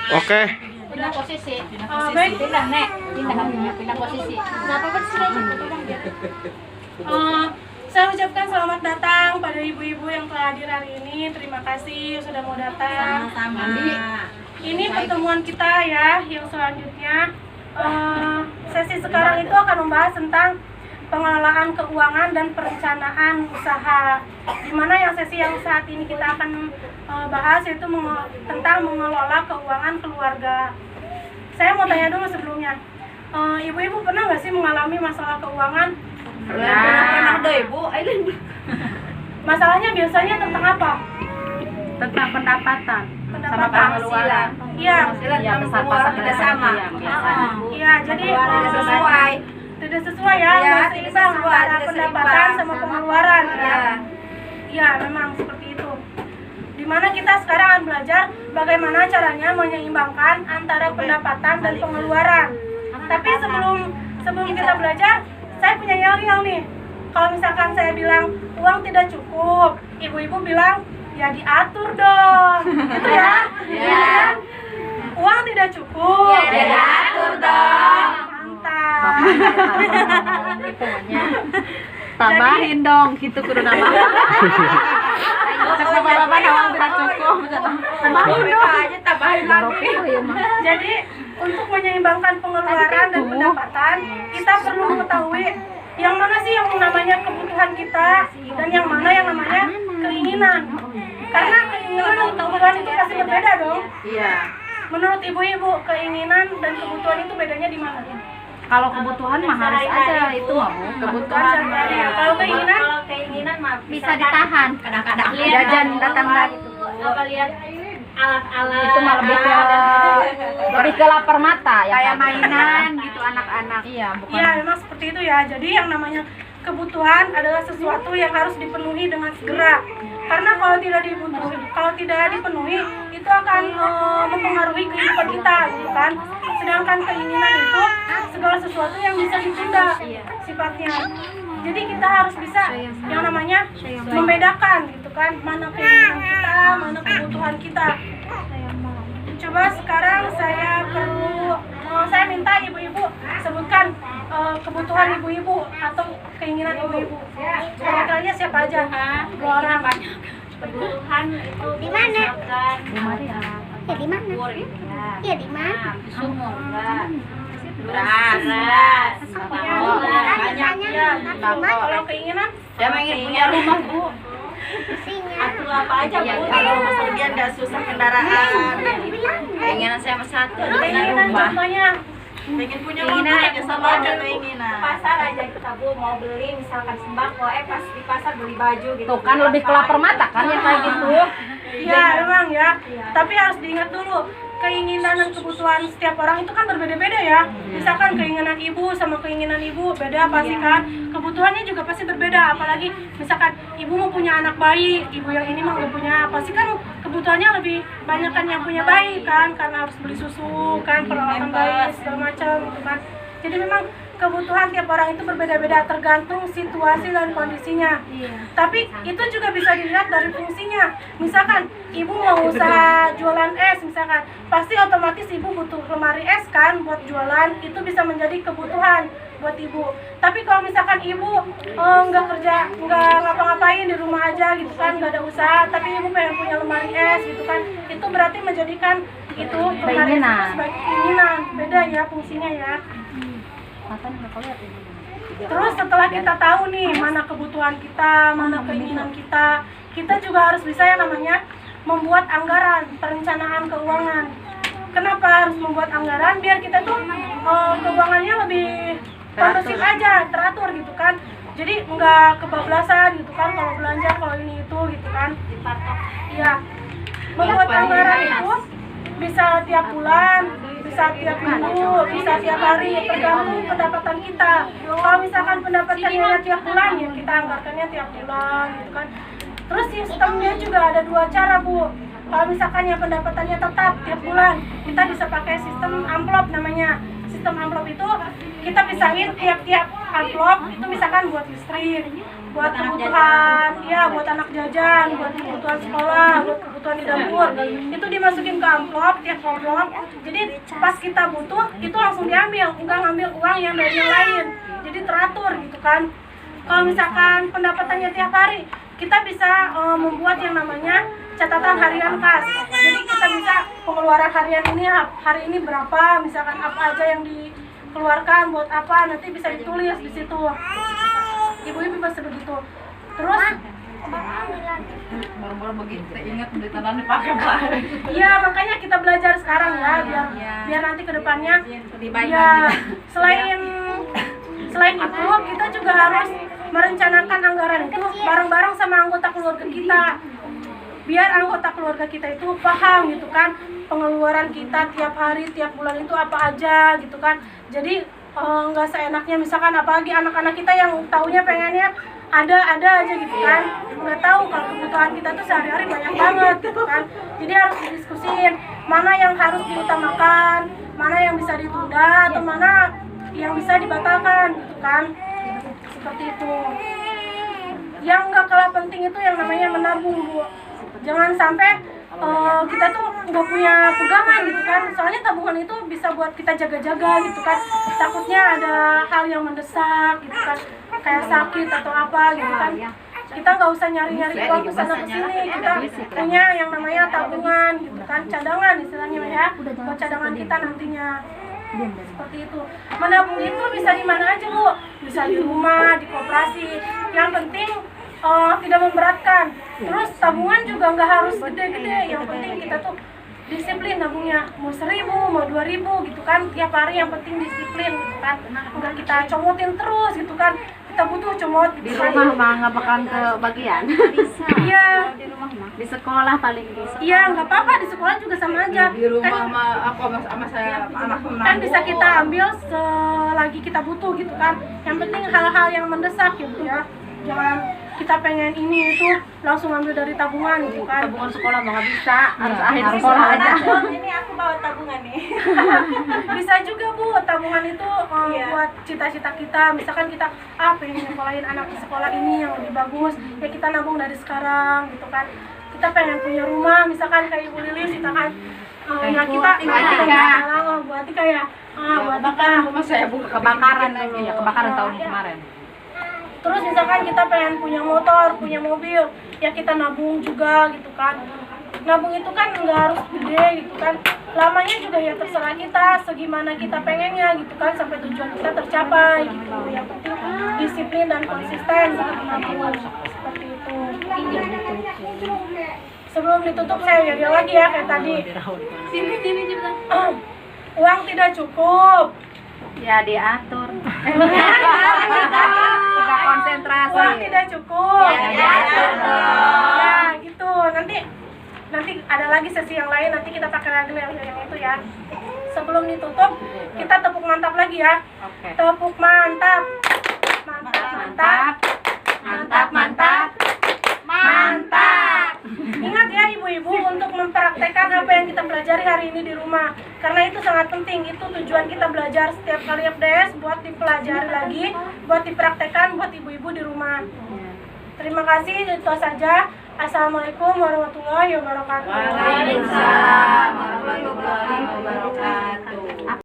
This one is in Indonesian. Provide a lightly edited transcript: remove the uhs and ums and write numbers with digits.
Oke. Pindah posisi. Baik. Pindah, Nek. Pindah posisi. Enggak apa-apa sih. Saya ucapkan selamat datang pada ibu-ibu yang telah hadir hari ini. Terima kasih sudah mau datang. Sama-sama. Ini pertemuan kita ya yang selanjutnya. Sesi sekarang itu akan membahas tentang pengelolaan keuangan dan perencanaan usaha. Dimana yang sesi yang saat ini kita akan bahas yaitu tentang mengelola keuangan keluarga. Saya mau tanya dulu sebelumnya, ibu-ibu pernah nggak sih mengalami masalah keuangan? Pernah deh, Ibu. Masalahnya biasanya tentang apa? Tentang pendapatan sama Pendapatan. pengeluaran. Iya. Ya, besar-besar tidak sama. Iya, jadi Tidak sesuai. tidak sesuai ya, Iya, nggak tidak seimbang sesuai, antara tidak pendapatan seimbang sama sama- pengeluaran. Iya. Iya, memang seperti itu. Dimana kita sekarang akan belajar bagaimana caranya menyeimbangkan antara pendapatan dan pengeluaran. Tapi sebelum kita belajar, saya punya yel-yel nih. Kalau misalkan saya bilang uang tidak cukup, ibu-ibu bilang ya diatur dong, gitu ya? Iya. Uang tidak cukup, Ya, diatur dong. Mantap. Tambahin dong, gitu kudu nama. Cek bapak-bapak uang tidak cukup. Tambahin dong. Aja tambahin lagi. Jadi untuk menyeimbangkan pengeluaran dan pendapatan, kita perlu mengetahui yang mana sih yang namanya kebutuhan kita dan yang mana yang namanya keinginan. Karena keinginan dan kebutuhan itu pasti berbeda dong. Iya. Menurut ibu-ibu, keinginan dan kebutuhan itu bedanya di mana? Kalau kebutuhan mah harus aja itu mah Bu. Kebutuhan Sehari-hari. Kalau keinginan, keinginan mah bisa ditahan. kadang-kadang Jajan datang lagi. apa lihat alat-alat Itu mah lebih ke lapar mata ya. Kayak kan? mainan gitu anak-anak. Iya, bukan. ya memang seperti itu ya. Jadi yang namanya kebutuhan adalah sesuatu yang harus dipenuhi dengan segera. Karena kalau tidak dipenuhi, itu akan mempengaruhi kehidupan kita, gitu kan. Sedangkan keinginan itu segala sesuatu yang bisa ditunda sifatnya. Jadi kita harus bisa yang namanya membedakan, gitu kan, mana keinginan kita, mana kebutuhan kita. Coba sekarang saya minta ibu-ibu sebutkan kebutuhan ibu-ibu atau keinginan ibu-ibu. Kira-kiranya siapa aja? Dua orang. kebutuhan itu Di mana? Bu Maria. Ya di mana? Ya di mana? sumur beras Banyak ya. Banyak. Kalau keinginan, saya ingin punya rumah Bu Singa. atau apa aja Bu kalau masalah biar nggak susah kendaraan keinginan saya mas satu keinginan contohnya pengen punya mobil aja sama aja keinginan pasar aja kita Bu mau beli misalkan sembako pas di pasar beli baju gitu Tuh kan lebih ke lapar mata kan yang kayak gitu. ya memang ya. Tapi harus diingat dulu, keinginan dan kebutuhan setiap orang itu kan berbeda-beda ya. Misalkan keinginan ibu sama keinginan ibu beda pasti kan. Kebutuhannya juga pasti berbeda. Apalagi misalkan ibu mau punya anak bayi, ibu yang ini mah nggak punya, pasti kan kebutuhannya lebih banyak kan yang punya bayi kan, karena harus beli susu kan, peralatan bayi segala macam gitu kan. Jadi memang kebutuhan tiap orang itu berbeda-beda tergantung situasi dan kondisinya. Tapi itu juga bisa dilihat dari fungsinya. Misalkan ibu mau usaha jualan es misalkan, pasti otomatis ibu butuh lemari es kan buat jualan, itu bisa menjadi kebutuhan buat ibu. Tapi kalau misalkan ibu nggak kerja, nggak ngapa-ngapain di rumah aja gitu kan, nggak ada usaha, tapi ibu pengen punya lemari es gitu kan, itu berarti menjadikan itu lemari es itu sebagai keinginan. Beda ya fungsinya ya. Terus setelah kita tahu nih mana kebutuhan kita, mana keinginan kita, kita juga harus bisa yang namanya membuat anggaran, perencanaan keuangan. Kenapa harus membuat anggaran? Biar kita tuh keuangannya lebih kondusif aja, teratur gitu kan. Jadi nggak kebablasan gitu kan kalau belanja, kalau ini itu gitu kan. Iya. Membuat anggaran itu bisa tiap bulan, bisa tiap minggu, bisa tiap hari, tergantung pendapatan kita. Kalau misalkan pendapatannya tiap bulan, ya kita anggarkannya tiap bulan gitu kan. Terus sistemnya juga ada dua cara Bu. Kalau misalkan yang pendapatannya tetap tiap bulan, kita bisa pakai sistem amplop namanya. Sistem amplop itu kita pisahin tiap-tiap amplop itu misalkan buat listrik, buat kebutuhan, ya buat anak jajan, buat kebutuhan sekolah, buat kebutuhan di dapur itu dimasukin ke amplop, tiap amplop. Jadi pas kita butuh itu langsung diambil, enggak ngambil uang yang dari yang lain. Jadi teratur gitu kan. Kalau misalkan pendapatannya tiap hari, kita bisa membuat yang namanya catatan harian kas. Jadi kita bisa pengeluaran harian ini hari ini berapa, misalkan apa aja yang dikeluarkan buat apa, nanti bisa ditulis di situ. Ibu-ibu pasti begitu. Terus baru-baru begitu ingat beli tanah pakai Pak. iya, makanya kita belajar sekarang ya, biar nanti kedepannya lebih baik ya, lagi. selain itu kita juga harus merencanakan anggaran itu bareng-bareng sama anggota keluarga kita, biar anggota keluarga kita itu paham gitu kan pengeluaran kita tiap hari, tiap bulan itu apa aja gitu kan. Jadi nggak seenaknya, misalkan apalagi anak-anak kita yang taunya pengennya ada aja gitu kan, nggak tahu kalau kebutuhan kita tuh sehari-hari banyak banget gitu kan. Jadi harus didiskusin mana yang harus diutamakan, mana yang bisa ditunda, atau mana yang bisa dibatalkan gitu kan, seperti itu. Yang nggak kalah penting itu yang namanya menabung, Bu. Jangan sampai kita tuh nggak punya pegangan gitu kan, soalnya tabungan itu bisa buat kita jaga-jaga gitu kan, takutnya ada hal yang mendesak gitu kan, kayak sakit atau apa gitu kan. Kita nggak usah nyari-nyari uang kesana kesini, kita punya yang namanya tabungan gitu kan, cadangan istilahnya ya, buat cadangan kita nantinya. Seperti itu. Menabung itu bisa di mana aja, Bu, bisa di rumah, di koperasi, yang penting tidak memberatkan. Terus tabungan juga nggak harus gede-gede, yang penting kita tuh disiplin nabungnya, mau 1.000, mau 2.000 gitu kan, tiap hari yang penting disiplin gitu kan, nggak kita comotin terus gitu kan, kita butuh comot Di gitu kan. rumah mah nggak bakalan kebagian. Bisa. Iya, Di rumah mah. Di sekolah paling bisa. iya nggak apa-apa, di sekolah juga sama aja Di rumah kan, sama aku sama saya anak kan bisa kita ambil selagi kita butuh gitu kan. Yang penting hal-hal yang mendesak gitu ya, jangan kita pengen ini itu langsung ambil dari tabungan gitu kan. Tabungan sekolah mah nggak bisa, harus akhir harus sekolah ada. aja. Ini aku bawa tabungan nih. Bisa juga, Bu, tabungan itu Iya. buat cita-cita kita. Misalkan kita pengen nyekolahin anak di sekolah ini yang lebih bagus, ya kita nabung dari sekarang gitu kan. Kita pengen punya rumah, misalkan kayak Ibu Lilis, kita kan nah kita Bu Atika ya, Bu Atika. rumah saya Bu Kebakaran dulu. ya kebakaran tahun kemarin. Terus misalkan kita pengen punya motor, punya mobil, ya kita nabung juga gitu kan. Nabung itu kan nggak harus gede gitu kan. Lamanya juga ya terserah kita, segimana kita pengennya gitu kan, sampai tujuan kita tercapai gitu. Yang penting disiplin dan konsisten gitu menabung, seperti itu. Sebelum ditutup saya lihat lagi ya kayak tadi. Sini cepetan. Uang tidak cukup. Ya diatur. Nggak konsentrasi. Uang tidak cukup. Ya, Ya, gitu. Nanti ada lagi sesi yang lain, nanti kita pakai lagi yang itu ya. Sebelum ditutup, kita tepuk mantap lagi ya. Oke. Tepuk mantap. Mantap, mantap. Mantap, mantap. Mantap. Ingat ya ibu-ibu untuk mempraktekkan apa yang kita pelajari hari ini di rumah. Karena itu sangat penting, itu tujuan kita belajar setiap kali FDS buat dipelajari lagi, buat dipraktekkan buat ibu-ibu di rumah. Terima kasih, itu saja. Assalamualaikum warahmatullahi wabarakatuh. Waalaikumsalam warahmatullahi wabarakatuh.